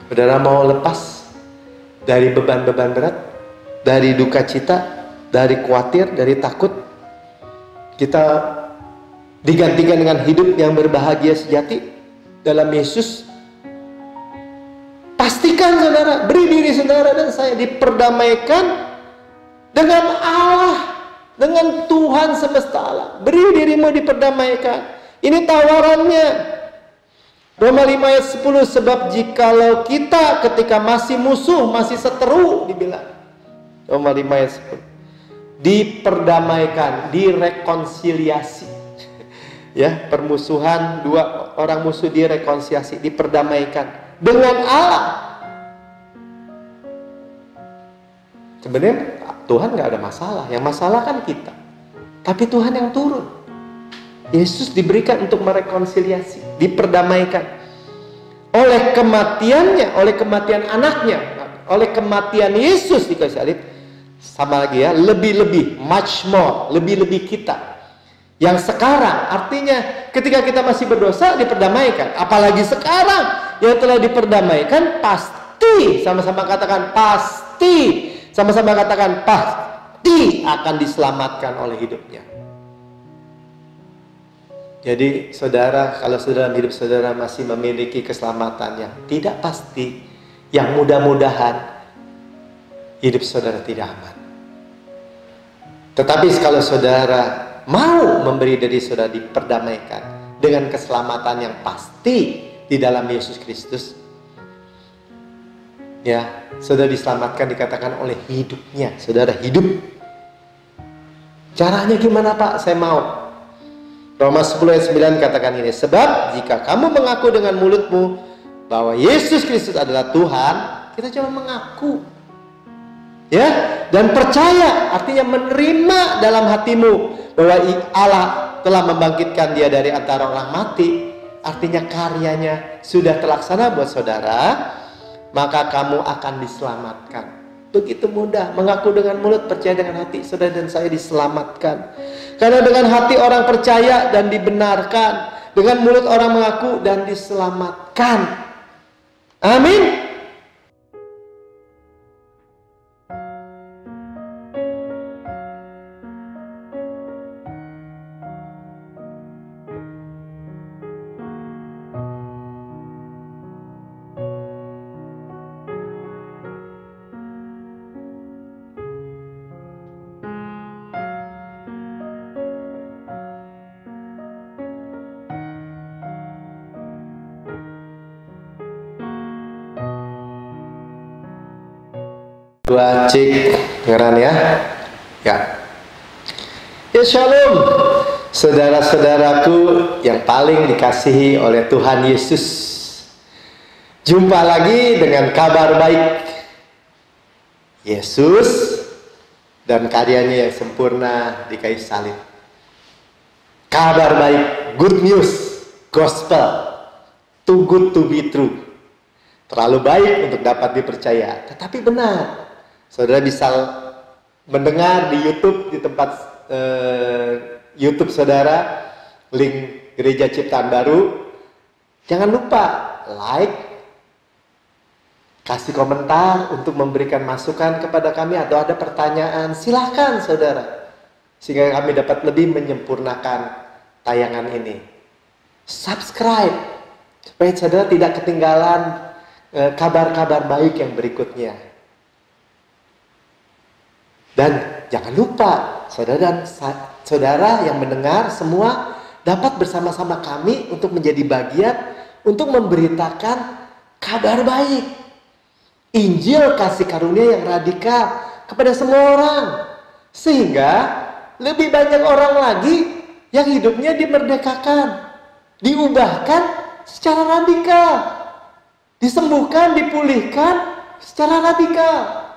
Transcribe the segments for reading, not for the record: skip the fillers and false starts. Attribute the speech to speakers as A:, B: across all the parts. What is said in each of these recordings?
A: Saudara mau lepas dari beban-beban berat, dari duka cita, dari khawatir, dari takut? Kita digantikan dengan hidup yang berbahagia sejati dalam Yesus. Pastikan saudara, beri diri saudara dan saya diperdamaikan dengan Allah, dengan Tuhan semesta alam. Beri dirimu diperdamaikan. Ini tawarannya. Roma 5 ayat 10, sebab jikalau kita ketika masih musuh, masih seteru, dibilang. Roma 5 ayat 10. Diperdamaikan, direkonsiliasi. Ya, permusuhan, dua orang musuh direkonsiliasi, diperdamaikan dengan Allah. Sebenarnya Tuhan nggak ada masalah, yang masalah kan kita. Tapi Tuhan yang turun. Yesus diberikan untuk merekonsiliasi, diperdamaikan oleh kematiannya, oleh kematian anaknya, oleh kematian Yesus di kayu salib. Sama lagi ya, lebih-lebih, much more, lebih-lebih kita. Yang sekarang, artinya ketika kita masih berdosa diperdamaikan. Apalagi sekarang yang telah diperdamaikan, pasti, sama-sama katakan pasti, sama-sama katakan pasti akan diselamatkan oleh hidupnya. Jadi saudara, kalau dalam hidup saudara masih memiliki keselamatan yang tidak pasti, yang mudah-mudahan, hidup saudara tidak aman. Tetapi kalau saudara mau memberi diri saudara diperdamaikan dengan keselamatan yang pasti di dalam Yesus Kristus, ya, saudara diselamatkan dikatakan oleh hidupnya. Saudara hidup. Caranya gimana Pak? Saya mau. Roma 10 ayat 9 katakan ini, sebab jika kamu mengaku dengan mulutmu bahwa Yesus Kristus adalah Tuhan, kita cuma mengaku, ya, dan percaya, artinya menerima dalam hatimu bahwa Allah telah membangkitkan dia dari antara orang mati, artinya karyanya sudah terlaksana buat saudara, maka kamu akan diselamatkan. Begitu mudah, mengaku dengan mulut, percaya dengan hati, saudara dan saya diselamatkan. Karena dengan hati orang percaya dan dibenarkan, dengan mulut orang mengaku dan diselamatkan. Amin. Dua, cek, dengeran ya. Ya. Ya, shalom. Saudara-saudaraku yang paling dikasihi oleh Tuhan Yesus. Jumpa lagi dengan kabar baik. Yesus dan karyanya yang sempurna di kayu salib. Kabar baik, good news, gospel, too good to be true. Terlalu baik untuk dapat dipercaya, tetapi benar. Saudara bisa mendengar di YouTube, di tempat YouTube saudara, link Gereja Ciptaan Baru. Jangan lupa like, kasih komentar untuk memberikan masukan kepada kami, atau ada pertanyaan, silahkan saudara, sehingga kami dapat lebih menyempurnakan tayangan ini. Subscribe supaya saudara tidak ketinggalan kabar-kabar baik yang berikutnya. Dan jangan lupa, saudara dan saudara yang mendengar semua dapat bersama-sama kami untuk menjadi bagian untuk memberitakan kabar baik. Injil kasih karunia yang radikal kepada semua orang. Sehingga lebih banyak orang lagi yang hidupnya dimerdekakan, diubahkan secara radikal, disembuhkan, dipulihkan secara radikal.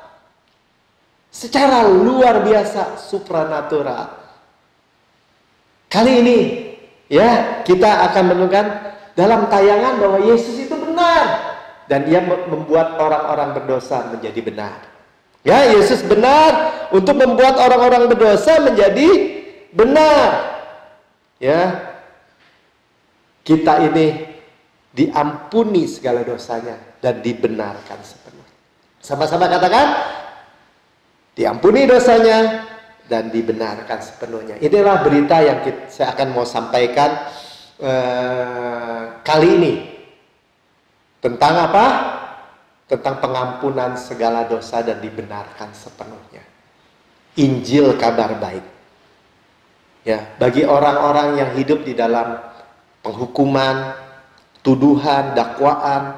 A: Secara luar biasa, supranatural. Kali ini ya, kita akan menemukan dalam tayangan bahwa Yesus itu benar dan dia membuat orang-orang berdosa menjadi benar. Ya, Yesus benar untuk membuat orang-orang berdosa menjadi benar. Ya. Kita ini diampuni segala dosanya, dan dibenarkan sepenuhnya. Sama-sama katakan, diampuni dosanya dan dibenarkan sepenuhnya. Inilah berita yang saya akan mau sampaikan kali ini. Tentang apa? Tentang pengampunan segala dosa dan dibenarkan sepenuhnya. Injil kabar baik. Ya, bagi orang-orang yang hidup di dalam penghukuman, tuduhan, dakwaan,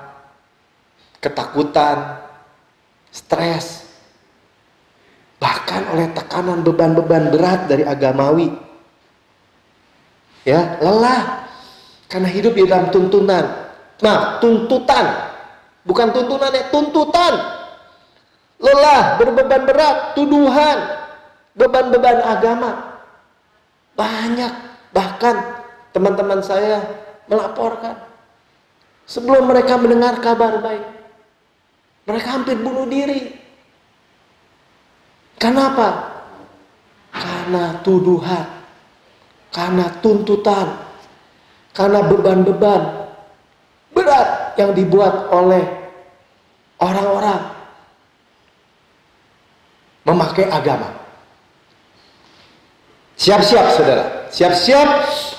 A: ketakutan, stres, bahkan oleh tekanan beban-beban berat dari agamawi. Ya, lelah karena hidup di dalam tuntunan. Nah, tuntutan. Bukan tuntunan, ya, tuntutan. Lelah, berbeban berat, tuduhan, beban-beban agama. Banyak, bahkan teman-teman saya melaporkan, sebelum mereka mendengar kabar baik, mereka hampir bunuh diri. Kenapa? Karena tuduhan, karena tuntutan, karena beban-beban berat yang dibuat oleh orang-orang memakai agama. Siap-siap saudara, siap-siap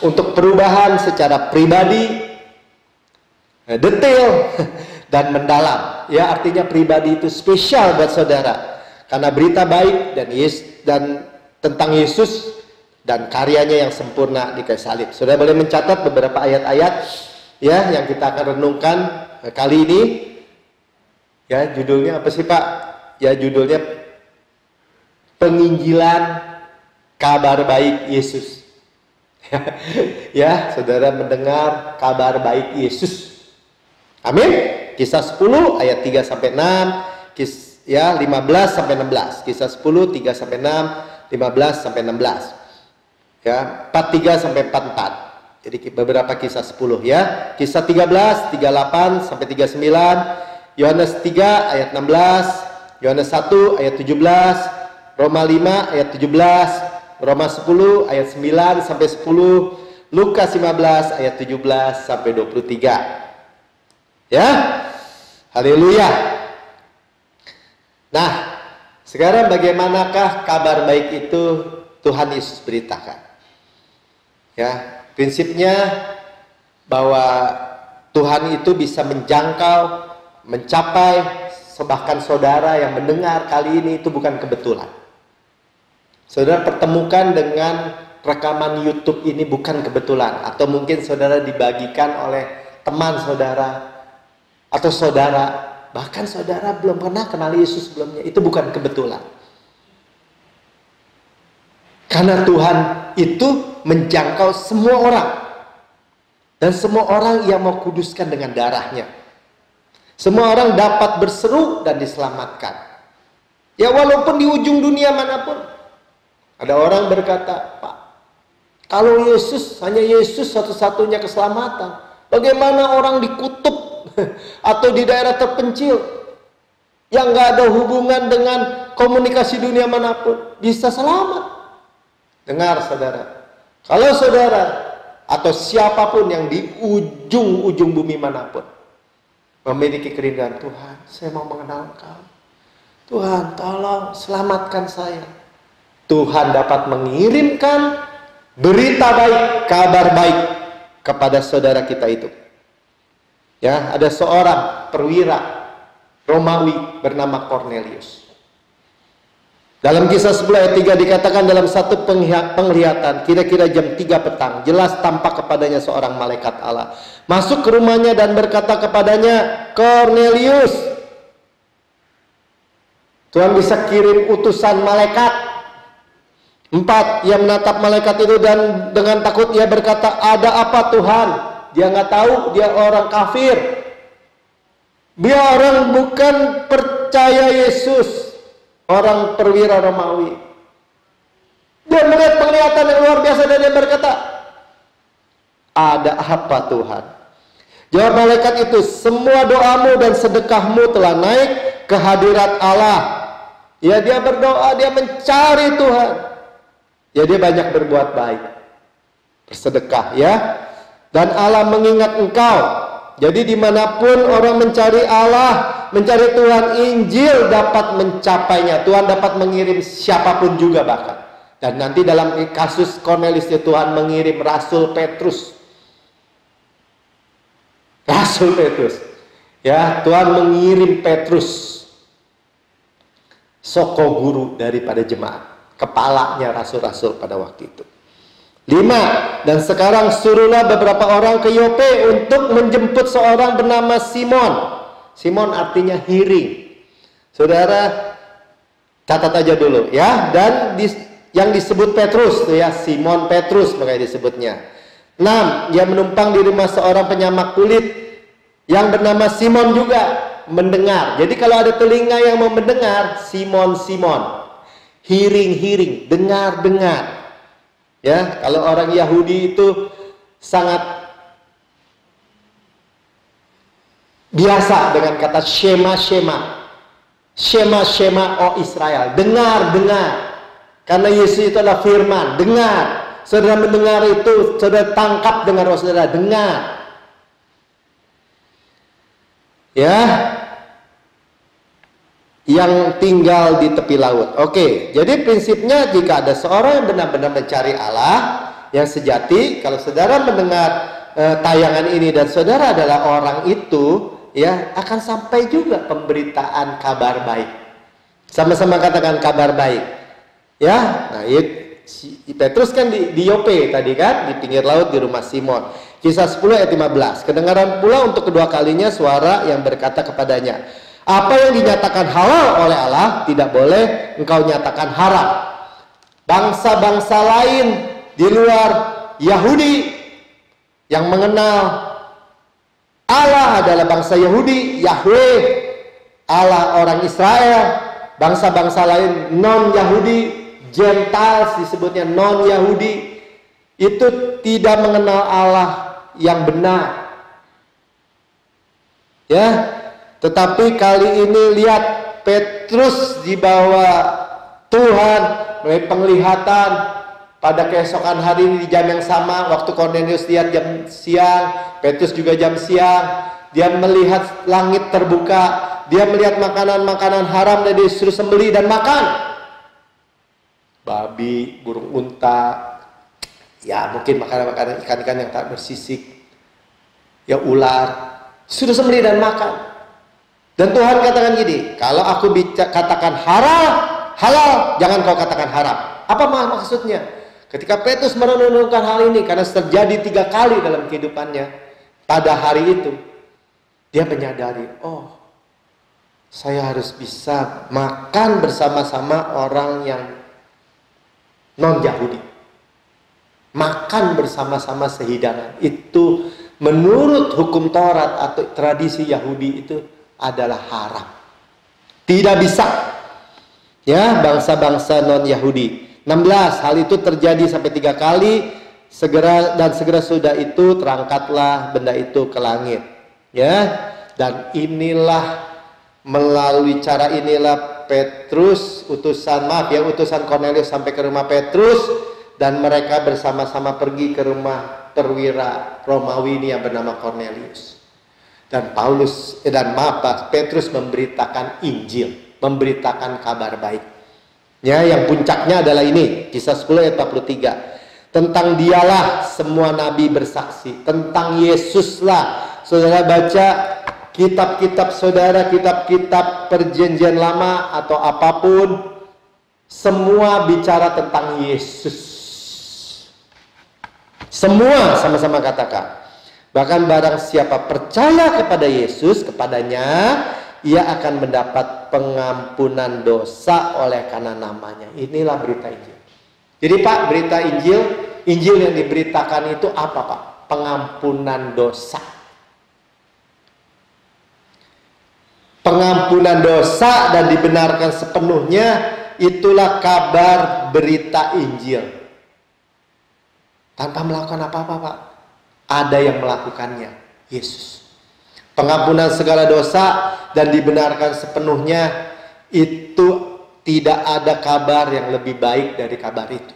A: untuk perubahan secara pribadi, detail dan mendalam. Ya, artinya pribadi itu spesial buat saudara karena berita baik dan tentang Yesus dan karyanya yang sempurna di kayu salib. Saudara boleh mencatat beberapa ayat-ayat ya yang kita akan renungkan kali ini. Ya, judulnya apa sih Pak? Ya, judulnya Penginjilan Kabar Baik Yesus. Ya, saudara mendengar kabar baik Yesus. Amin. Kisah 10 ayat 3 sampai 6, ya 15 sampai 16. Kisah 10 3 sampai 6, 15 sampai 16. Ya, 43 sampai 44. Jadi beberapa kisah 10 ya. Kisah 13, 38 sampai 39, Yohanes 3 ayat 16, Yohanes 1 ayat 17, Roma 5 ayat 17, Roma 10 ayat 9 sampai 10, Lukas 15 ayat 17 sampai 23. Ya. Haleluya. Nah, sekarang bagaimanakah kabar baik itu Tuhan Yesus beritakan? Ya, prinsipnya bahwa Tuhan itu bisa menjangkau, mencapai bahkan saudara yang mendengar kali ini itu bukan kebetulan. Saudara pertemukan dengan rekaman YouTube ini bukan kebetulan, atau mungkin saudara dibagikan oleh teman saudara atau saudara, bahkan saudara belum pernah kenal Yesus sebelumnya, itu bukan kebetulan. Karena Tuhan itu menjangkau semua orang, dan semua orang yang mau kuduskan dengan darahnya. Semua orang dapat berseru dan diselamatkan. Ya, walaupun di ujung dunia manapun. Ada orang berkata, Pak, kalau Yesus, hanya Yesus satu-satunya keselamatan, bagaimana orang di kutub atau di daerah terpencil yang nggak ada hubungan dengan komunikasi dunia manapun bisa selamat? Dengar saudara, kalau saudara atau siapapun yang di ujung-ujung bumi manapun memiliki kerinduan, Tuhan, saya mau mengenal Engkau. Tuhan, tolong selamatkan saya. Tuhan dapat mengirimkan berita baik, kabar baik kepada saudara kita itu. Ya, ada seorang perwira Romawi bernama Cornelius. Dalam kisah 10 ayat 3 dikatakan dalam satu penglihatan, kira-kira jam 3 petang, jelas tampak kepadanya seorang malaikat Allah. Masuk ke rumahnya dan berkata kepadanya, Cornelius. Tuhan bisa kirim utusan malaikat. 4, ia menatap malaikat itu dan dengan takut ia berkata, ada apa Tuhan? Dia nggak tahu, dia orang kafir. Dia orang bukan percaya Yesus. Orang perwira Romawi. Dia melihat penglihatan yang luar biasa dan dia berkata, ada apa Tuhan? Jawab malaikat itu, semua doamu dan sedekahmu telah naik ke hadirat Allah. Ya, dia berdoa, dia mencari Tuhan. Ya, dia banyak berbuat baik, bersedekah, ya. Dan Allah mengingat engkau. Jadi dimanapun orang mencari Allah, mencari Tuhan, Injil dapat mencapainya. Tuhan dapat mengirim siapapun juga bahkan. Dan nanti dalam kasus Cornelius Tuhan mengirim Rasul Petrus. Rasul Petrus. Ya, Tuhan mengirim Petrus. Soko guru daripada jemaat. Kepalanya rasul-rasul pada waktu itu. 5. Dan sekarang suruhlah beberapa orang ke Yope untuk menjemput seorang bernama Simon. Simon artinya hearing. Saudara catat aja dulu ya. Dan yang disebut Petrus tuh ya, Simon Petrus makanya disebutnya. 6. Dia menumpang di rumah seorang penyamak kulit yang bernama Simon juga mendengar. Jadi kalau ada telinga yang mau mendengar, Simon. Hearing, dengar. Ya, kalau orang Yahudi itu sangat biasa dengan kata Shema, oh Israel, dengar. Karena Yesus itu adalah firman, dengar. Saudara mendengar itu, saudara tangkap dengan roh saudara, dengar. Ya, yang tinggal di tepi laut. Oke, jadi prinsipnya jika ada seorang yang benar-benar mencari Allah yang sejati, kalau saudara mendengar tayangan ini dan saudara adalah orang itu, ya akan sampai juga pemberitaan kabar baik. Sama-sama katakan kabar baik. Ya, nah Petrus kan di Yope tadi kan, di pinggir laut di rumah Simon. Kisah 10 ayat 15. Kedengaran pula untuk kedua kalinya suara yang berkata kepadanya, apa yang dinyatakan halal oleh Allah tidak boleh engkau nyatakan haram. Bangsa-bangsa lain di luar Yahudi yang mengenal Allah adalah bangsa Yahudi, Yahweh, Allah orang Israel. Bangsa-bangsa lain non-Yahudi, Gentiles disebutnya non-Yahudi, itu tidak mengenal Allah yang benar. Ya, tetapi kali ini lihat Petrus dibawa Tuhan melalui penglihatan pada keesokan hari ini di jam yang sama. Waktu Cornelius lihat jam siang, Petrus juga jam siang. Dia melihat langit terbuka, dia melihat makanan-makanan haram dan disuruh sembelih dan makan. Babi, burung unta, ya mungkin makanan-makanan ikan-ikan yang tak bersisik, ya ular, suruh sembelih dan makan. Dan Tuhan katakan gini, kalau aku katakan halal, jangan kau katakan haram. Apa maksudnya? Ketika Petrus merenungkan hal ini, karena terjadi 3 kali dalam kehidupannya, pada hari itu, dia menyadari, oh, saya harus bisa makan bersama-sama orang yang non-Yahudi. Makan bersama-sama sehidangan. Itu menurut hukum Taurat atau tradisi Yahudi itu adalah haram. Tidak bisa. Ya, bangsa-bangsa non-Yahudi. 16, hal itu terjadi sampai 3 kali. Segera sudah itu terangkatlah benda itu ke langit. Ya, dan inilah melalui cara inilah Petrus, utusan Cornelius sampai ke rumah Petrus, dan mereka bersama-sama pergi ke rumah perwira Romawi ini yang bernama Cornelius. Dan Petrus memberitakan Injil, memberitakan kabar baik. Ya, yang puncaknya adalah ini, kisah 10 ayat 43. Tentang dialah semua nabi bersaksi, tentang Yesuslah. Saudara baca kitab-kitab saudara, kitab-kitab perjanjian lama atau apapun, semua bicara tentang Yesus. Semua sama-sama katakan. Bahkan barang siapa percaya kepada Yesus, kepadanya ia akan mendapat pengampunan dosa oleh karena namanya. Inilah berita Injil. Jadi Pak, berita Injil yang diberitakan itu apa Pak? Pengampunan dosa. Pengampunan dosa dan dibenarkan sepenuhnya, itulah kabar berita Injil. Tanpa melakukan apa-apa Pak. Ada yang melakukannya, Yesus. Pengampunan segala dosa dan dibenarkan sepenuhnya, itu tidak ada kabar yang lebih baik dari kabar itu.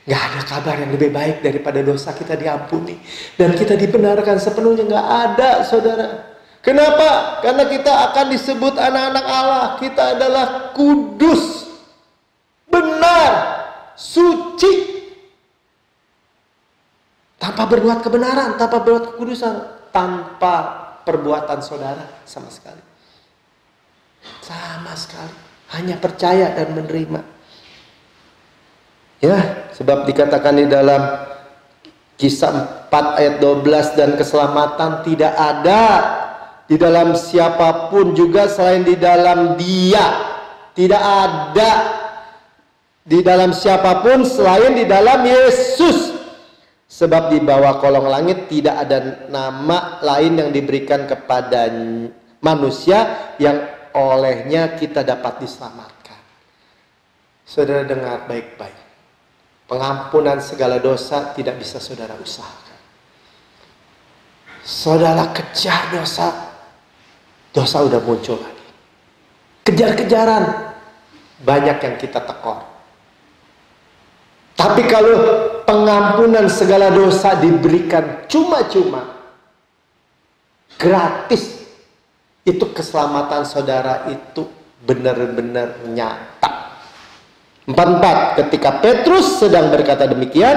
A: Gak ada kabar yang lebih baik daripada dosa kita diampuni dan kita dibenarkan sepenuhnya. Gak ada, saudara. Kenapa? Karena kita akan disebut anak-anak Allah. Kita adalah kudus, benar, suci, tanpa berbuat kebenaran, tanpa berbuat kekudusan, tanpa perbuatan saudara sama sekali. Sama sekali. Hanya percaya dan menerima. Ya, sebab dikatakan di dalam Kisah 4 ayat 12, dan keselamatan tidak ada di dalam siapapun juga selain di dalam Dia. Tidak ada di dalam siapapun selain di dalam Yesus. Sebab di bawah kolong langit tidak ada nama lain yang diberikan kepada manusia yang olehnya kita dapat diselamatkan. Saudara dengar baik-baik. Pengampunan segala dosa tidak bisa saudara usahakan. Saudara kejar dosa, dosa udah muncul lagi. Kejar-kejaran, banyak yang kita tekor. Tapi kalau pengampunan segala dosa diberikan cuma-cuma, gratis, itu keselamatan saudara itu benar-benar nyata. 44, ketika Petrus sedang berkata demikian,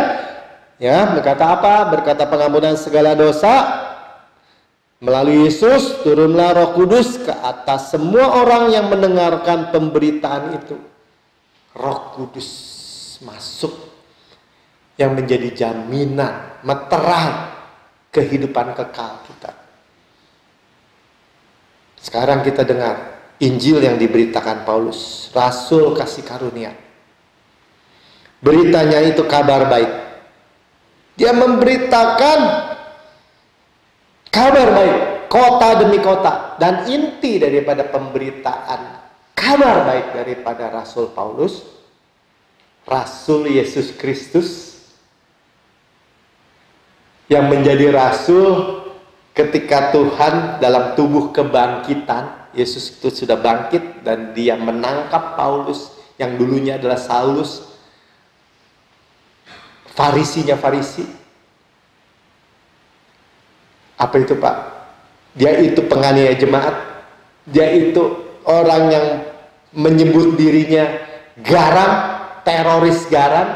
A: ya, berkata apa? Berkata pengampunan segala dosa melalui Yesus, turunlah Roh Kudus ke atas semua orang yang mendengarkan pemberitaan itu. Roh Kudus masuk yang menjadi jaminan, meterai kehidupan kekal kita. Sekarang kita dengar Injil yang diberitakan Paulus, Rasul kasih karunia. Beritanya itu kabar baik. Dia memberitakan kabar baik, kota demi kota. Dan inti daripada pemberitaan kabar baik daripada Rasul Paulus, Rasul Yesus Kristus, yang menjadi Rasul ketika Tuhan dalam tubuh kebangkitan, Yesus itu sudah bangkit dan dia menangkap Paulus yang dulunya adalah Saulus, Farisinya Farisi. Apa itu, Pak? Dia itu penganiaya jemaat. Dia itu orang yang menyebut dirinya garam, teroris garam,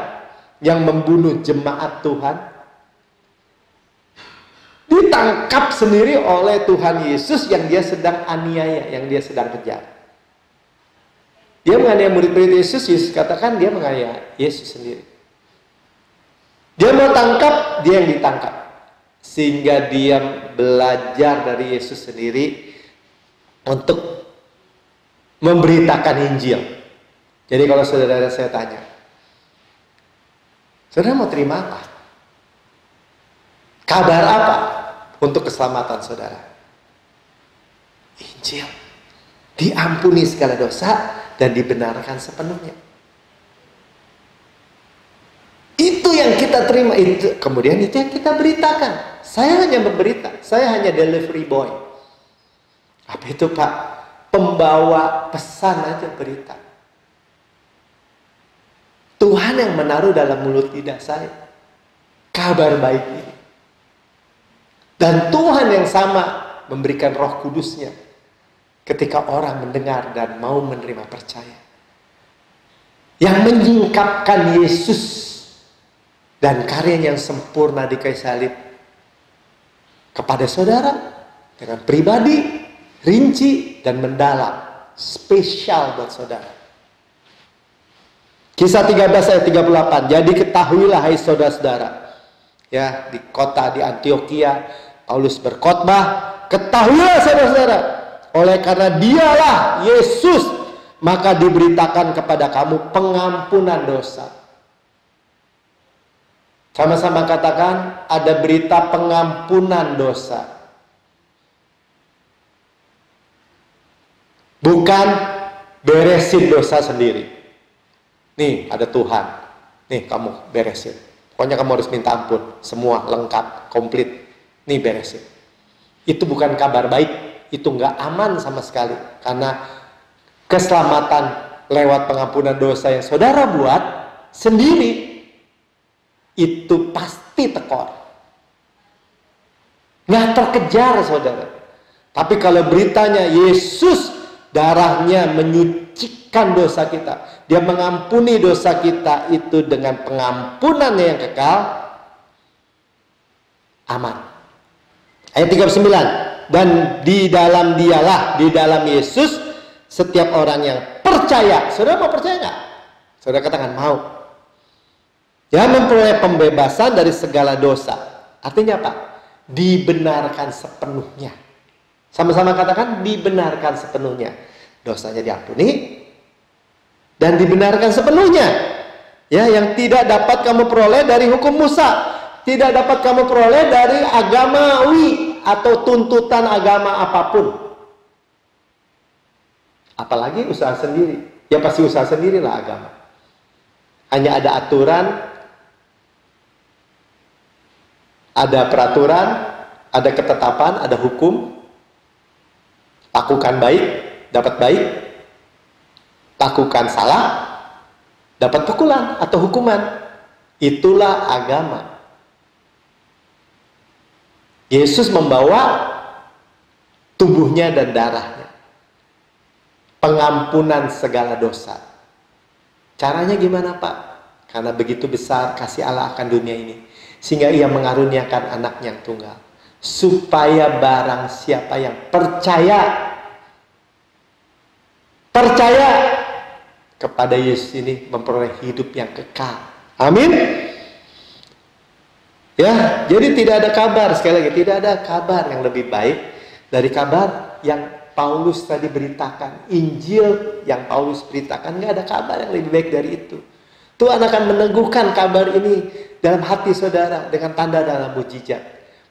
A: yang membunuh jemaat Tuhan. Ditangkap sendiri oleh Tuhan Yesus yang dia sedang aniaya, yang dia sedang kejar. Dia menganiaya murid-murid Yesus, Yesus katakan dia menganiaya Yesus sendiri. Dia mau tangkap, dia yang ditangkap. Sehingga dia belajar dari Yesus sendiri untuk memberitakan Injil. Jadi kalau saudara saya tanya, saudara mau terima apa? Kabar apa untuk keselamatan saudara? Injil. Diampuni segala dosa dan dibenarkan sepenuhnya. Itu yang kita terima, itu kemudian itu yang kita beritakan. Saya hanya memberita, saya hanya delivery boy. Apa itu, Pak? Pembawa pesan aja, berita. Tuhan yang menaruh dalam mulut lidah saya kabar baik ini. Dan Tuhan yang sama memberikan Roh Kudusnya ketika orang mendengar dan mau menerima percaya. Yang menyingkapkan Yesus dan karya yang sempurna di kayu salib kepada saudara dengan pribadi, rinci dan mendalam, spesial buat saudara. Kisah 13 ayat 38. Jadi ketahuilah hai saudara-saudara, ya, di kota di Antioquia Paulus berkhotbah, ketahuilah saudara-saudara, oleh karena dialah Yesus, maka diberitakan kepada kamu pengampunan dosa. Sama-sama katakan, ada berita pengampunan dosa. Bukan beresin dosa sendiri. Nih, ada Tuhan. Nih, kamu beresin. Pokoknya kamu harus minta ampun. Semua lengkap, komplit. Nih, beresin. Itu bukan kabar baik. Itu nggak aman sama sekali. Karena keselamatan lewat pengampunan dosa yang saudara buat sendiri itu pasti tekor. Nggak terkejar, saudara. Tapi kalau beritanya Yesus darahnya menyucikan dosa kita, dia mengampuni dosa kita itu dengan pengampunannya yang kekal, aman. Ayat 39, dan di dalam dialah, di dalam Yesus, setiap orang yang percaya. Saudara mau percaya nggak? Saudara katakan mau. Ya, memperoleh pembebasan dari segala dosa. Artinya apa? Dibenarkan sepenuhnya. Sama-sama katakan dibenarkan sepenuhnya. Dosanya diampuni dan dibenarkan sepenuhnya. Ya, yang tidak dapat kamu peroleh dari hukum Musa, tidak dapat kamu peroleh dari agamawi atau tuntutan agama apapun. Apalagi usaha sendiri. Ya pasti usaha sendirilah agama. Hanya ada aturan, ada peraturan, ada ketetapan, ada hukum. Lakukan baik, dapat baik. Lakukan salah, dapat pukulan atau hukuman. Itulah agama. Yesus membawa tubuhnya dan darahnya. Pengampunan segala dosa. Caranya gimana, Pak? Karena begitu besar kasih Allah akan dunia ini, sehingga ia mengaruniakan anaknya yang tunggal, supaya barang siapa yang percaya kepada Yesus ini memperoleh hidup yang kekal. Amin. Ya, jadi tidak ada kabar, sekali lagi, tidak ada kabar yang lebih baik dari kabar yang Paulus tadi beritakan. Injil yang Paulus beritakan, nggak ada kabar yang lebih baik dari itu. Tuhan akan meneguhkan kabar ini dalam hati saudara dengan tanda dalam mujizat.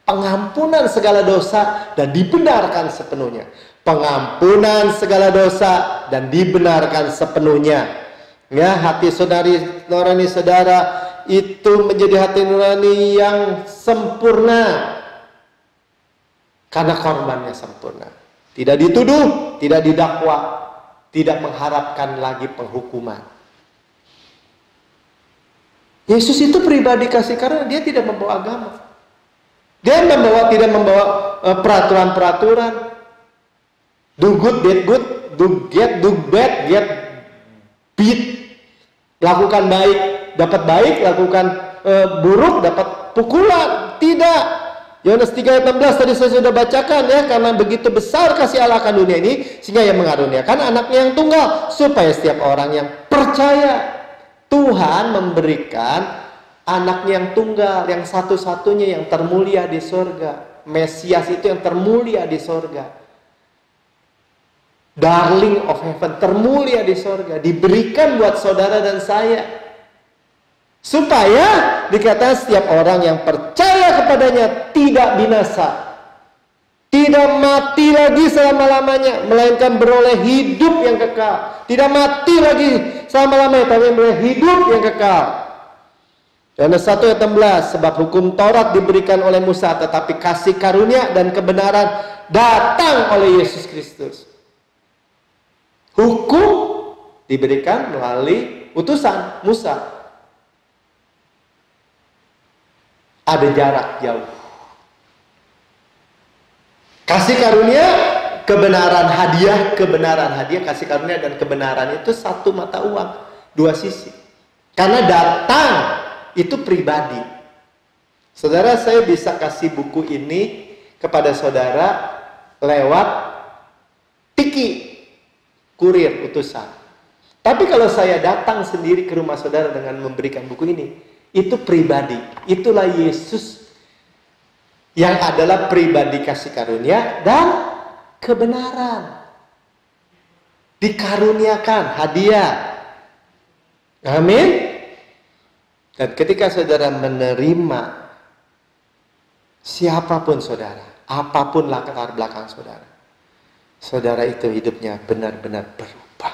A: Pengampunan segala dosa dan dibenarkan sepenuhnya. Pengampunan segala dosa dan dibenarkan sepenuhnya. Ya, hati saudari nurani saudara itu menjadi hati nurani yang sempurna karena korbannya sempurna. Tidak dituduh, tidak didakwa, tidak mengharapkan lagi penghukuman. Yesus itu pribadi kasih karena dia tidak membawa agama. Dia tidak membawa peraturan-peraturan. Do good, get good, do bad, get beat. Lakukan baik, dapat baik, lakukan buruk, dapat pukulan. Tidak. Yohanes 3 ayat 16 tadi saya sudah bacakan ya, karena begitu besar kasih Allah akan dunia ini sehingga ia mengaruniakan anaknya yang tunggal supaya setiap orang yang percaya. Tuhan memberikan anaknya yang tunggal, yang satu-satunya yang termulia di surga. Mesias itu yang termulia di surga. Darling of heaven, termulia di surga, diberikan buat saudara dan saya. Supaya dikatakan setiap orang yang percaya kepadanya tidak binasa, tidak mati lagi selama-lamanya, melainkan beroleh hidup yang kekal. Tidak mati lagi selama-lamanya, tapi beroleh hidup yang kekal. Yohanes 1 ayat 16, sebab hukum Taurat diberikan oleh Musa, tetapi kasih karunia dan kebenaran datang oleh Yesus Kristus. Hukum diberikan melalui utusan Musa. Ada jarak jauh. Kasih karunia, kebenaran hadiah, kasih karunia dan kebenaran itu satu mata uang, dua sisi. Karena datang itu pribadi. Saudara, saya bisa kasih buku ini kepada saudara lewat tiki, kurir, utusan. Tapi kalau saya datang sendiri ke rumah saudara dengan memberikan buku ini, itu pribadi. Itulah Yesus yang adalah pribadi kasih karunia dan kebenaran. Dikaruniakan hadiah. Amin. Dan ketika saudara menerima siapapun saudara, apapun latar belakang saudara, saudara itu hidupnya benar-benar berubah.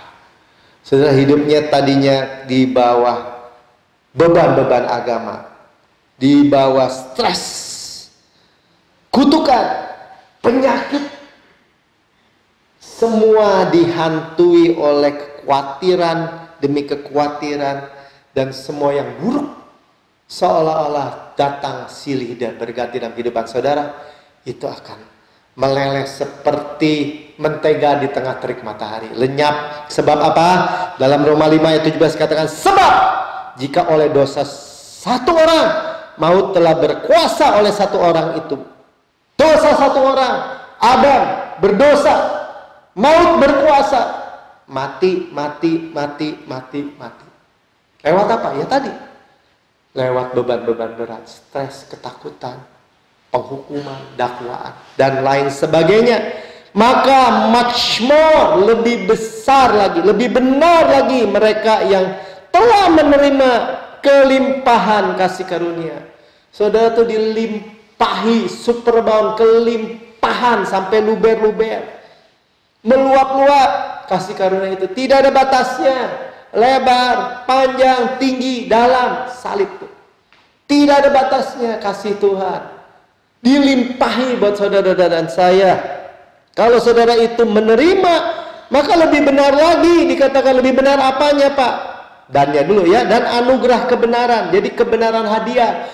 A: Saudara hidupnya tadinya di bawah beban-beban agama, di bawah stres, kutukan, penyakit, semua dihantui oleh kekhawatiran demi kekhawatiran dan semua yang buruk. seolah-olah datang silih dan berganti dalam kehidupan saudara, itu akan meleleh seperti mentega di tengah terik matahari, lenyap. Sebab apa? Dalam Roma 5 ayat 17 katakan, sebab jika oleh dosa satu orang maut telah berkuasa oleh satu orang itu. Dosa satu orang, Adam berdosa, maut berkuasa, mati. Lewat apa? Ya tadi, lewat beban-beban berat, stres, ketakutan, penghukuman, dakwaan, dan lain sebagainya. Maka much more, lebih besar lagi, lebih benar lagi mereka yang telah menerima kelimpahan kasih karunia. Saudara tuh dilimpahi, superabound, kelimpahan sampai luber-luber, meluap-luap kasih karunia itu. Tidak ada batasnya, lebar, panjang, tinggi, dalam, salib tuh. Tidak ada batasnya kasih Tuhan. Dilimpahi buat saudara dan saya. Kalau saudara itu menerima, maka lebih benar lagi. Dikatakan lebih benar apanya, Pak? Dannya dulu ya, dan anugerah kebenaran. Jadi kebenaran hadiah.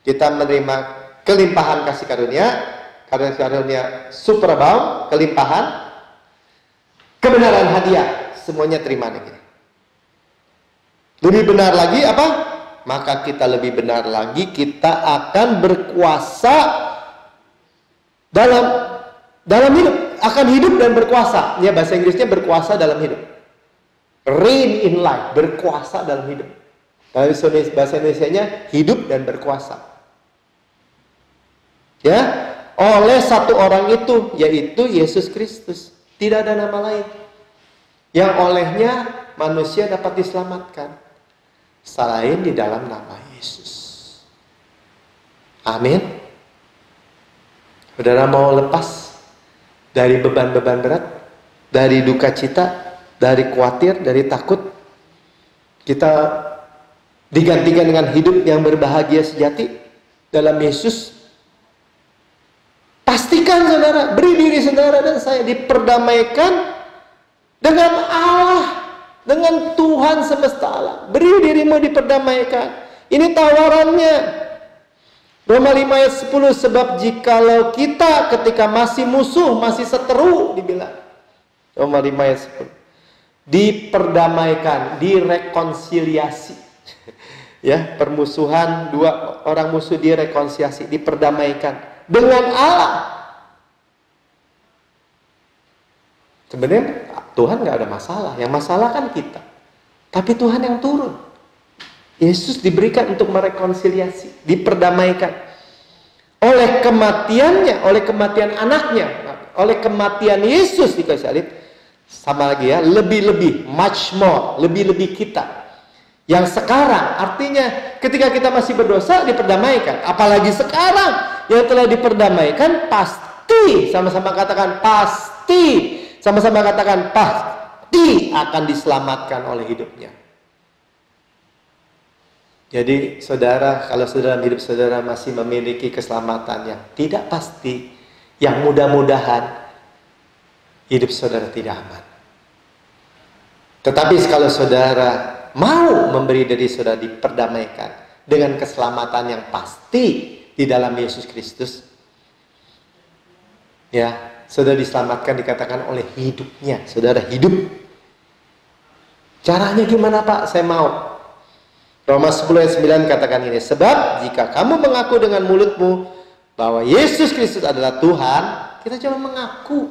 A: Kita menerima kelimpahan kasih karunia, karena karunia superabound, kelimpahan, kebenaran hadiah, semuanya terima nih. Lebih benar lagi apa? Maka kita lebih benar lagi, kita akan berkuasa dalam hidup, akan hidup dan berkuasa. Ya, bahasa Inggrisnya berkuasa dalam hidup. Reign in life, berkuasa dalam hidup. Dalam bahasa Indonesianya hidup dan berkuasa. Ya, oleh satu orang itu, yaitu Yesus Kristus. Tidak ada nama lain. Yang olehnya manusia dapat diselamatkan selain di dalam nama Yesus. Amin. Saudara mau lepas dari beban-beban berat, dari duka cita, dari khawatir, dari takut, kita digantikan dengan hidup yang berbahagia sejati dalam Yesus. Pastikan saudara, beri diri saudara dan saya diperdamaikan dengan Allah, dengan Tuhan semesta alam. Beri dirimu diperdamaikan. Ini tawarannya. Roma 5 ayat 10, sebab jikalau kita ketika masih musuh, masih seteru, dibilang. Roma 5 ayat 10. Diperdamaikan, direkonsiliasi. Ya, permusuhan, dua orang musuh direkonsiliasi, diperdamaikan dengan Allah. Sebenarnya Tuhan nggak ada masalah, yang masalah kan kita. Tapi Tuhan yang turun. Yesus diberikan untuk merekonsiliasi, diperdamaikan. Oleh kematiannya, oleh kematian anaknya, oleh kematian Yesus di kayu salib, sama lagi ya, lebih-lebih, much more, lebih-lebih kita. Yang sekarang, artinya ketika kita masih berdosa diperdamaikan. Apalagi sekarang yang telah diperdamaikan, pasti, sama-sama katakan pasti, sama-sama katakan pasti akan diselamatkan oleh hidupnya. Jadi saudara, kalau dalam hidup saudara masih memiliki keselamatan yang tidak pasti, yang mudah-mudahan, hidup saudara tidak aman. Tetapi kalau saudara mau memberi diri saudara diperdamaikan dengan keselamatan yang pasti di dalam Yesus Kristus, ya, saudara diselamatkan dikatakan oleh hidupnya. Saudara hidup. Caranya gimana, Pak? Saya mau. Roma 10 ayat 9 katakan ini, sebab jika kamu mengaku dengan mulutmu bahwa Yesus Kristus adalah Tuhan, kita cuma mengaku,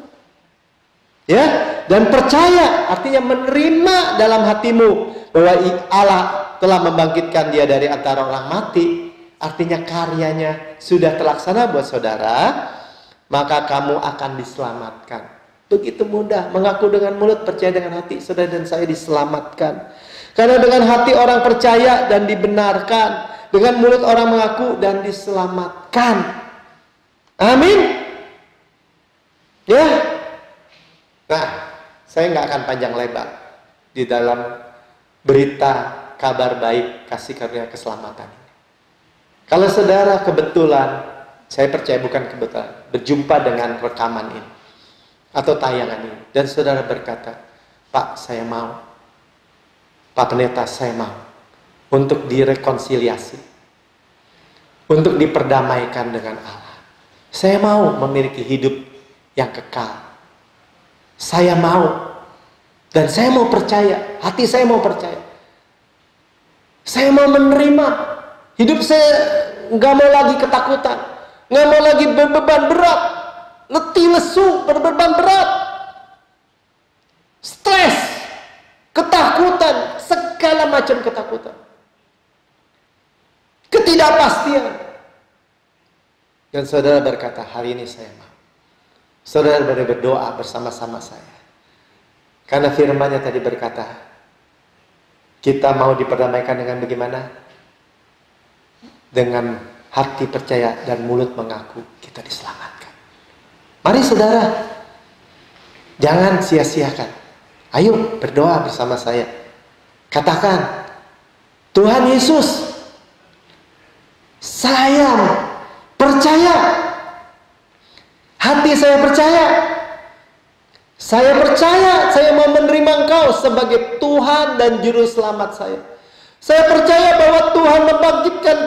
A: ya, dan percaya, artinya menerima dalam hatimu bahwa Allah telah membangkitkan dia dari antara orang mati, artinya karyanya sudah terlaksana buat saudara, maka kamu akan diselamatkan. Begitu mudah, mengaku dengan mulut, percaya dengan hati, saudara dan saya diselamatkan. Karena dengan hati orang percaya dan dibenarkan, dengan mulut orang mengaku dan diselamatkan. Amin. Ya. Nah, saya nggak akan panjang lebar di dalam berita kabar baik kasih karunia keselamatan ini. Kalau saudara kebetulan, saya percaya bukan kebetulan, berjumpa dengan rekaman ini atau tayangan ini, dan saudara berkata, Pak, saya mau, Pak Pendeta, saya mau untuk direkonsiliasi, untuk diperdamaikan dengan Allah. Saya mau memiliki hidup yang kekal. Saya mau, dan saya mau percaya, hati saya mau percaya. Saya mau menerima. Hidup saya nggak mau lagi ketakutan, nggak mau lagi berbeban berat, letih lesu, berbeban berat, stres, ketakutan, segala macam ketakutan, ketidakpastian. Dan saudara berkata, hari ini saya mau. Saudara berdoa bersama-sama saya. Karena firman-Nya tadi berkata, kita mau diperdamaikan dengan bagaimana? Dengan hati percaya dan mulut mengaku kita diselamatkan. Mari saudara, jangan sia-siakan. Ayo berdoa bersama saya. Katakan, Tuhan Yesus, saya percaya. Hati saya percaya. Saya percaya, saya mau menerima Engkau sebagai Tuhan dan Juru Selamat saya. Saya percaya bahwa Tuhan membangkitkan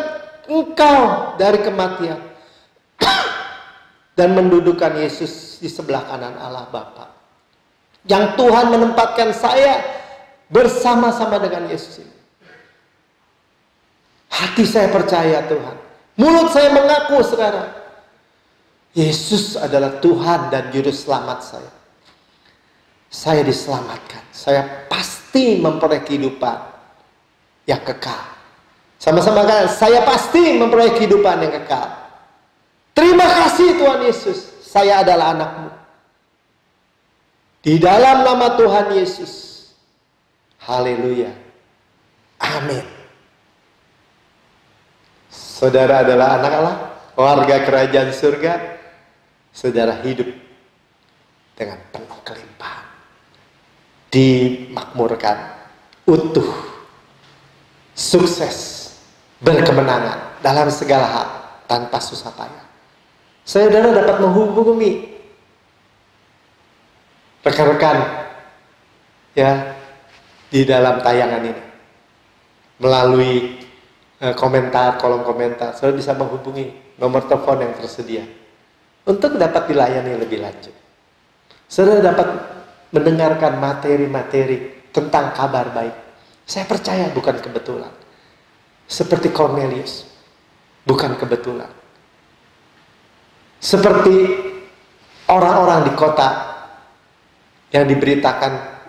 A: Engkau dari kematian dan mendudukkan Yesus di sebelah kanan Allah Bapa. Yang Tuhan menempatkan saya bersama-sama dengan Yesus ini. Hati saya percaya Tuhan. Mulut saya mengaku sekarang, Yesus adalah Tuhan dan Juru Selamat saya. Saya diselamatkan. Saya pasti memperoleh kehidupan yang kekal. Sama-sama kan, saya pasti memperoleh kehidupan yang kekal. Terima kasih Tuhan Yesus, saya adalah anak-Mu. Di dalam nama Tuhan Yesus. Haleluya. Amin. Saudara adalah anak Allah, warga kerajaan surga. Saudara hidup dengan penuh kelimpahan, dimakmurkan, utuh, sukses, berkemenangan dalam segala hal tanpa susah payah. Saudara dapat menghubungi rekan-rekan ya di dalam tayangan ini melalui komentar, kolom komentar. Saudara bisa menghubungi nomor telepon yang tersedia untuk dapat dilayani lebih lanjut. Saudara dapat mendengarkan materi-materi tentang kabar baik. Saya percaya bukan kebetulan. Seperti Cornelius, bukan kebetulan. Seperti orang-orang di kota yang diberitakan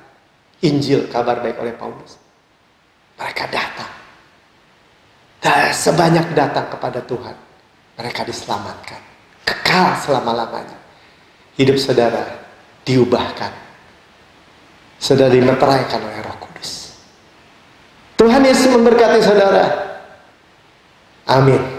A: Injil, kabar baik oleh Paulus. Mereka datang. Dan sebanyak datang kepada Tuhan, mereka diselamatkan. Kekal selama-lamanya. Hidup saudara diubahkan. Saudara dimeteraikan oleh Roh Kudus. Tuhan Yesus memberkati saudara. Amin.